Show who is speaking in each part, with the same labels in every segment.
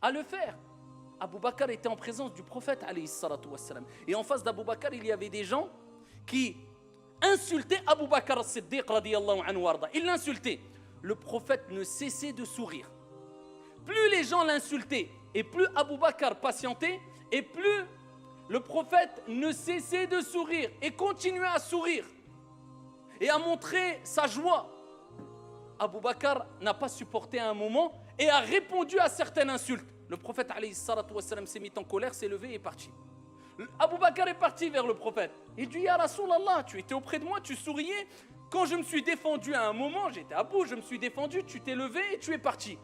Speaker 1: à le faire. Abu Bakr était en présence du prophète alayhi salatu wassalam. Et en face d'Abu Bakr, il y avait des gens qui insultaient Abu Bakr as-Siddiq radiyallahu anhu warda. Ils l'insultaient. Le prophète ne cessait de sourire. Plus les gens l'insultaient et plus Abu Bakr patientait et plus le prophète ne cessait de sourire et continuait à sourire et à montrer sa joie. Abu Bakr n'a pas supporté à un moment et a répondu à certaines insultes. Le prophète alayhi salatu wassalam s'est mis en colère, s'est levé et est parti. Abu Bakr est parti vers le prophèt. Il dit, Ya Rasulallah, tu étais auprès de moi, tu souriais. Quand je me suis défendu à un moment, j'étais à bout, je me suis défendu, tu t'es levé et tu es parti.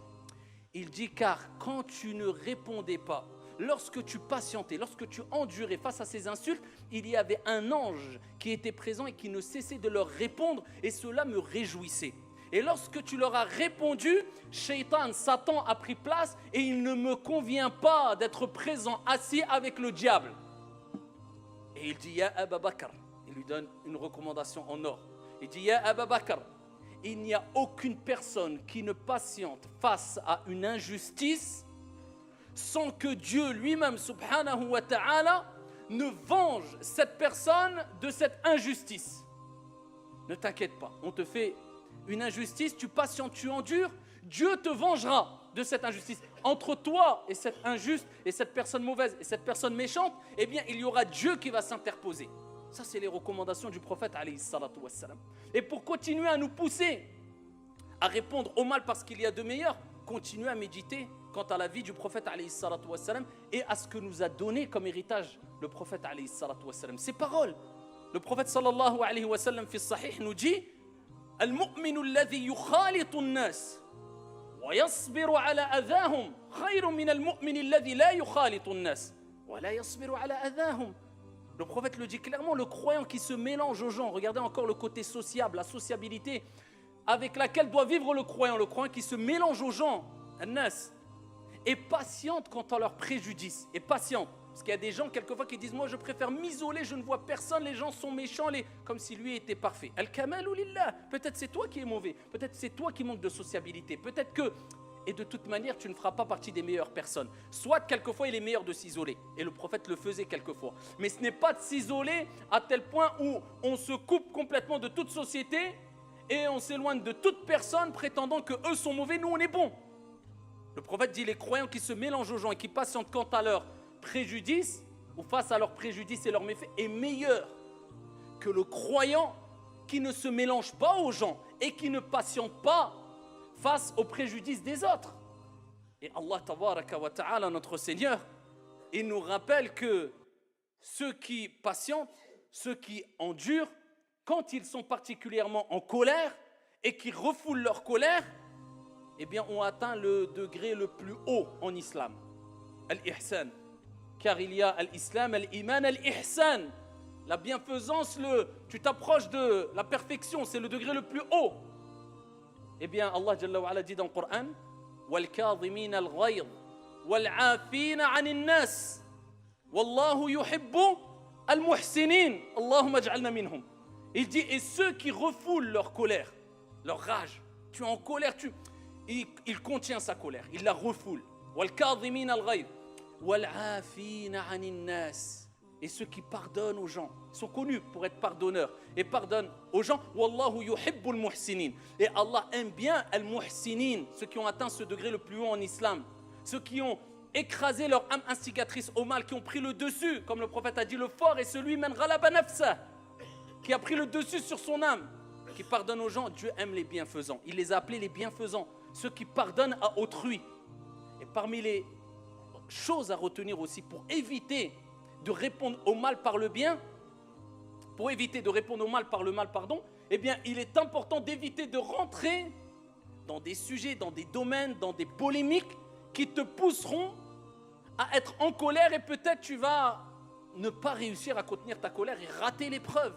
Speaker 1: Il dit, car quand tu ne répondais pas, lorsque tu patientais, lorsque tu endurais face à ces insultes, il y avait un ange qui était présent et qui ne cessait de leur répondre et cela me réjouissait. Et lorsque tu leur as répondu, Shaitan, Satan a pris place et il ne me convient pas d'être présent assis avec le diable. Et il dit, Ya Abu Bakr, il lui donne une recommandation en or. Il dit, Ya Abu Bakr, il n'y a aucune personne qui ne patiente face à une injustice sans que Dieu lui-même, subhanahu wa ta'ala, ne venge cette personne de cette injustice. Ne t'inquiète pas, on te fait une injustice, tu patientes, tu endures, Dieu te vengera de cette injustice. Entre toi et cette injuste, et cette personne mauvaise, et cette personne méchante, eh bien, il y aura Dieu qui va s'interposer. Ça, c'est les recommandations du prophète, alayhi salatu wassalam. Et pour continuer à nous pousser à répondre au mal parce qu'il y a de meilleurs, continuez à méditer quant à la vie du prophète, alayhi salatu wassalam, et à ce que nous a donné comme héritage le prophète, alayhi salatu wassalam. Ces paroles, le prophète, sallallahu alayhi wa sallam, fi sahih, nous dit, المؤمن الذي يخالط الناس ويصبر على أذاهم خير من المؤمن الذي لا يخالط الناس ولا يصبر على أذاهم. Le prophète le dit clairement, le croyant qui se mélange aux gens, regardez encore le côté sociable, la sociabilité avec laquelle doit vivre le croyant qui se mélange aux gens, الناس, est patiente quant à leurs préjudices, est patiente. Parce qu'il y a des gens quelquefois qui disent, moi je préfère m'isoler, je ne vois personne, les gens sont méchants, comme si lui était parfait. Al-kamalu lillah, peut-être c'est toi qui es mauvais, peut-être c'est toi qui manques de sociabilité, peut-être que, et de toute manière tu ne feras pas partie des meilleures personnes. Soit quelquefois il est meilleur de s'isoler, et le prophète le faisait quelquefois. Mais ce n'est pas de s'isoler à tel point où on se coupe complètement de toute société et on s'éloigne de toute personne prétendant que eux sont mauvais, nous on est bons. Le prophète dit, les croyants qui se mélangent aux gens et qui patientent quant à leur préjudice ou face à leurs préjudices et leurs méfaits est meilleur que le croyant qui ne se mélange pas aux gens et qui ne patiente pas face aux préjudices des autres. Et Allah tabaraka wa ta'ala, notre Seigneur, il nous rappelle que ceux qui patientent, ceux qui endurent, quand ils sont particulièrement en colère et qui refoulent leur colère, eh bien ont atteint le degré le plus haut en islam, al-ihsan. Car il y a l'islam, l'iman, l'ihsan. La bienfaisance, tu t'approches de la perfection, c'est le degré le plus haut. Eh bien, Allah Jalla wa Ala dit dans le Coran, وَالْكَاظِمِينَ الْغَيْظِ وَالْعَافِينَ عَنِ النَّاسِ وَاللَّهُ يُحِبُّ الْمُحْسِنِينَ اللهم اجعلنا منهم. Il dit, et ceux qui refoulent leur colère, leur rage, tu es en colère, il contient sa colère, il la refoule. وَالْكَاظِمِينَ الْغَيْظِ et ceux qui pardonnent aux gens, ils sont connus pour être pardonneurs et pardonnent aux gens. Wallahu yuhibbul muhsinin. Et Allah aime bien al-muhsinin, ceux qui ont atteint ce degré le plus haut en islam, ceux qui ont écrasé leur âme instigatrice au mal, qui ont pris le dessus, comme le prophète a dit, le fort est celui man ghalaba nafsa, qui a pris le dessus sur son âme, qui pardonne aux gens. Dieu aime les bienfaisants, il les a appelés les bienfaisants, ceux qui pardonnent à autrui. Et parmi les chose à retenir aussi pour éviter de répondre au mal par le bien, pour éviter de répondre au mal par le mal, pardon, eh bien, il est important d'éviter de rentrer dans des sujets, dans des domaines, dans des polémiques qui te pousseront à être en colère et peut-être tu vas ne pas réussir à contenir ta colère et rater l'épreuve.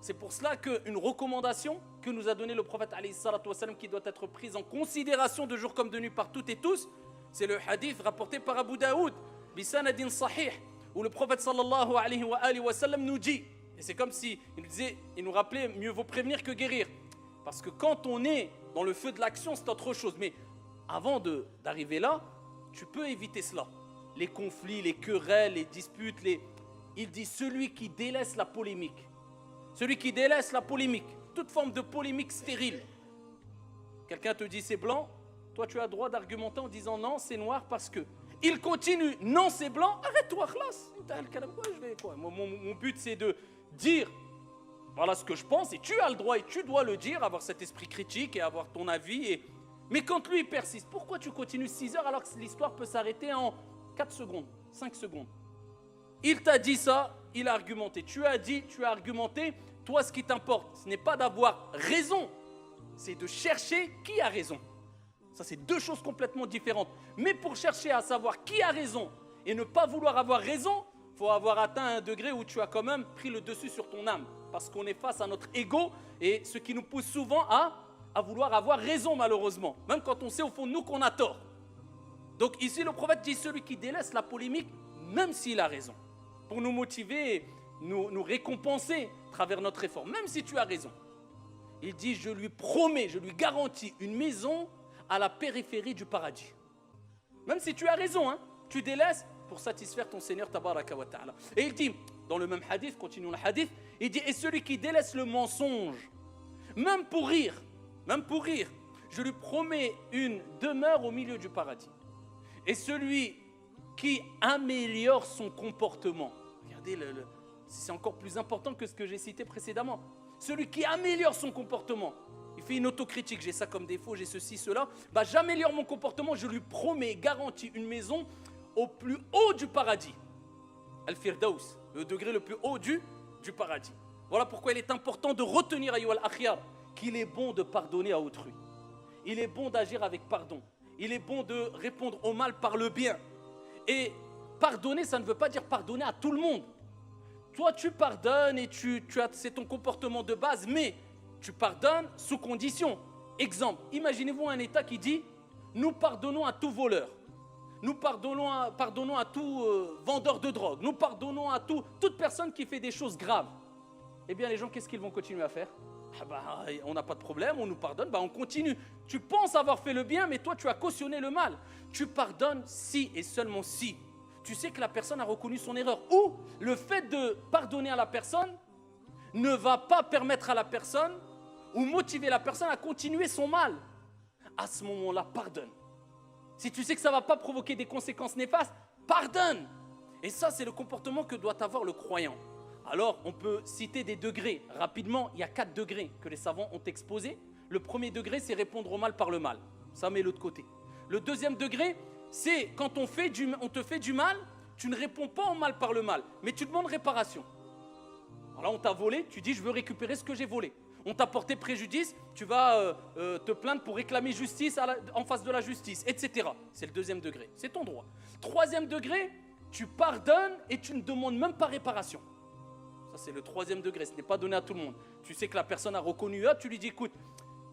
Speaker 1: C'est pour cela qu'une recommandation que nous a donnée le prophète alayhi salatu wassalam, qui doit être prise en considération de jour comme de nuit par toutes et tous, c'est le hadith rapporté par Abu Daoud, bisanadin sahih, où le prophète sallallahu alayhi wa sallam nous dit, et c'est comme si il nous rappelait, mieux vaut prévenir que guérir. Parce que quand on est dans le feu de l'action, c'est autre chose. Mais avant d'arriver là, tu peux éviter cela. Les conflits, les querelles, les disputes, il dit celui qui délaisse la polémique. Celui qui délaisse la polémique, toute forme de polémique stérile. Quelqu'un te dit c'est blanc, toi tu as le droit d'argumenter en disant non, c'est noir parce que. Il continue, non c'est blanc, arrête-toi, khlas. Mon but c'est de dire voilà ce que je pense et tu as le droit et tu dois le dire, avoir cet esprit critique et avoir ton avis. Mais quand lui il persiste, pourquoi tu continues 6 heures alors que l'histoire peut s'arrêter en 4 secondes, 5 secondes? Il t'a dit ça, il a argumenté. Tu as dit, tu as argumenté. Toi ce qui t'importe, ce n'est pas d'avoir raison, c'est de chercher qui a raison. Ça, c'est deux choses complètement différentes. Mais pour chercher à savoir qui a raison et ne pas vouloir avoir raison, il faut avoir atteint un degré où tu as quand même pris le dessus sur ton âme. Parce qu'on est face à notre ego et ce qui nous pousse souvent à vouloir avoir raison malheureusement. Même quand on sait au fond de nous qu'on a tort. Donc ici, le prophète dit celui qui délaisse la polémique, même s'il a raison. Pour nous motiver, nous récompenser à travers notre effort. Même si tu as raison. Il dit, je lui promets, je lui garantis une maison à la périphérie du paradis. Même si tu as raison, hein, tu délaisses pour satisfaire ton Seigneur tabaraka wa ta'ala. Et il dit, dans le même hadith, continuons le hadith, il dit, et celui qui délaisse le mensonge, même pour rire, je lui promets une demeure au milieu du paradis. Et celui qui améliore son comportement, regardez, c'est encore plus important que ce que j'ai cité précédemment. Celui qui améliore son comportement, il fait une autocritique, j'ai ça comme défaut, j'ai ceci, cela. J'améliore mon comportement, je lui promets, garantis une maison au plus haut du paradis. Al-Firdaus, le degré le plus haut du paradis. Voilà pourquoi il est important de retenir, ayyuhal akhyar, qu'il est bon de pardonner à autrui. Il est bon d'agir avec pardon. Il est bon de répondre au mal par le bien. Et pardonner, ça ne veut pas dire pardonner à tout le monde. Toi, tu pardonnes et c'est ton comportement de base, mais tu pardonnes sous condition. Exemple, imaginez-vous un État qui dit « Nous pardonnons à tout voleur, nous pardonnons à tout vendeur de drogue, nous pardonnons à toute personne qui fait des choses graves. » Eh bien, les gens, qu'est-ce qu'ils vont continuer à faire? On n'a pas de problème, on nous pardonne, on continue. Tu penses avoir fait le bien, mais toi, tu as cautionné le mal. Tu pardonnes si et seulement si tu sais que la personne a reconnu son erreur. Ou le fait de pardonner à la personne ne va pas permettre à la personne ou motiver la personne à continuer son mal. À ce moment-là, pardonne. Si tu sais que ça ne va pas provoquer des conséquences néfastes, pardonne. Et ça, c'est le comportement que doit avoir le croyant. Alors, on peut citer des degrés. Rapidement, il y a 4 degrés que les savants ont exposés. Le premier degré, c'est répondre au mal par le mal. Ça, met l'autre côté. Le deuxième degré, c'est quand on te fait du mal, tu ne réponds pas au mal par le mal, mais tu demandes réparation. Alors là, on t'a volé, tu dis je veux récupérer ce que j'ai volé. On t'a porté préjudice, tu vas te plaindre pour réclamer justice en face de la justice, etc. C'est le deuxième degré, c'est ton droit. Troisième degré, tu pardonnes et tu ne demandes même pas réparation. Ça, c'est le troisième degré, ce n'est pas donné à tout le monde. Tu sais que la personne a reconnu, tu lui dis écoute,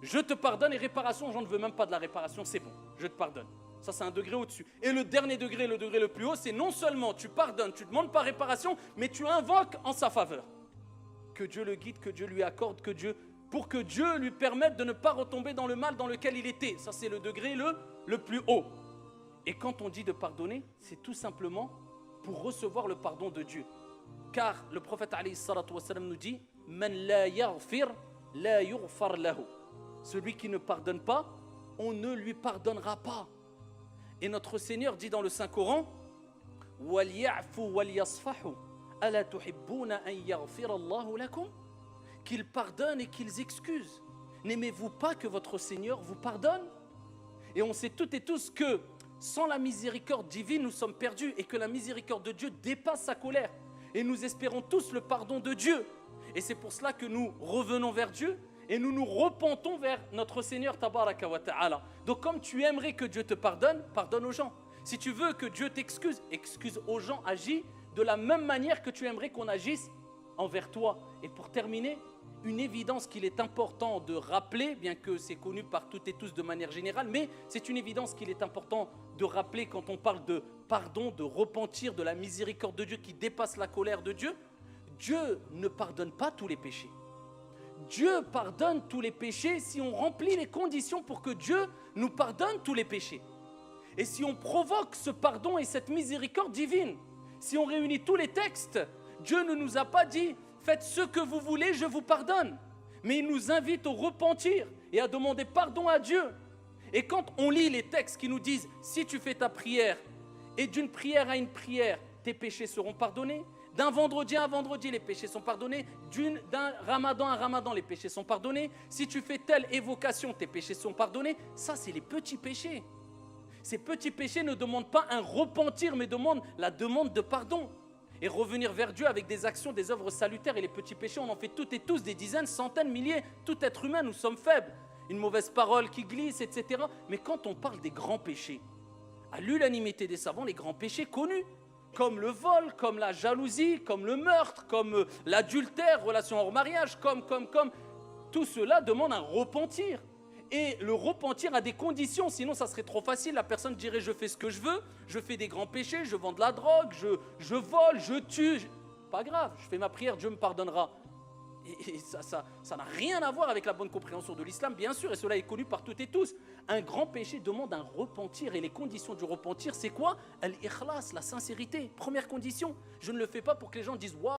Speaker 1: je te pardonne et réparation, j'en ne veux même pas de la réparation, c'est bon, je te pardonne. Ça, c'est un degré au-dessus. Et le dernier degré, le degré le plus haut, c'est non seulement tu pardonnes, tu ne demandes pas réparation, mais tu invoques en sa faveur. Que Dieu le guide, que Dieu lui accorde, pour que Dieu lui permette de ne pas retomber dans le mal dans lequel il était. Ça, c'est le degré le plus haut. Et quand on dit de pardonner, c'est tout simplement pour recevoir le pardon de Dieu. Car le prophète alayhi salatu wassalam nous dit « Man la yaghfir, la yughfar lahu » Celui qui ne pardonne pas, on ne lui pardonnera pas. Et notre Seigneur dit dans le Saint-Coran وَلْيَعْفُوا وَلْيَصْفَحُوا أَلَا تُحِبُّونَ أَنْ يَغْفِرَ اللَّهُ لَكُمْ Qu'ils pardonnent et qu'ils excusent. N'aimez-vous pas que votre Seigneur vous pardonne? Et on sait toutes et tous que sans la miséricorde divine, nous sommes perdus et que la miséricorde de Dieu dépasse sa colère. Et nous espérons tous le pardon de Dieu. Et c'est pour cela que nous revenons vers Dieu et nous nous repentons vers notre Seigneur tabaraka wa ta'ala. Donc comme tu aimerais que Dieu te pardonne, pardonne aux gens. Si tu veux que Dieu t'excuse, excuse aux gens, agis de la même manière que tu aimerais qu'on agisse envers toi. Et pour terminer, une évidence qu'il est important de rappeler, bien que c'est connu par toutes et tous de manière générale, mais c'est une évidence qu'il est important de rappeler quand on parle de pardon, de repentir, de la miséricorde de Dieu qui dépasse la colère de Dieu. Dieu ne pardonne pas tous les péchés. Dieu pardonne tous les péchés si on remplit les conditions pour que Dieu nous pardonne tous les péchés. Et si on provoque ce pardon et cette miséricorde divine, si on réunit tous les textes, Dieu ne nous a pas dit « Faites ce que vous voulez, je vous pardonne ». Mais il nous invite au repentir et à demander pardon à Dieu. Et quand on lit les textes qui nous disent « Si tu fais ta prière et d'une prière à une prière, tes péchés seront pardonnés », d'un vendredi à un vendredi, les péchés sont pardonnés. D'un ramadan à un ramadan, les péchés sont pardonnés. Si tu fais telle évocation, tes péchés sont pardonnés. Ça, c'est les petits péchés. Ces petits péchés ne demandent pas un repentir, mais demandent la demande de pardon. Et revenir vers Dieu avec des actions, des œuvres salutaires. Et les petits péchés, on en fait toutes et tous, des dizaines, centaines, milliers. Tout être humain, nous sommes faibles. Une mauvaise parole qui glisse, etc. Mais quand on parle des grands péchés, à l'unanimité des savants, les grands péchés connus, comme le vol, comme la jalousie, comme le meurtre, comme l'adultère, relation hors mariage, tout cela demande un repentir. Et le repentir a des conditions, sinon ça serait trop facile. La personne dirait je fais ce que je veux, je fais des grands péchés, je vends de la drogue, je vole, je tue. Pas grave, je fais ma prière, Dieu me pardonnera. Et ça n'a rien à voir avec la bonne compréhension de l'islam, bien sûr, et cela est connu par toutes et tous. Un grand péché demande un repentir, et les conditions du repentir, c'est quoi? Al-ikhlas, la sincérité, première condition. Je ne le fais pas pour que les gens disent « Waouh ».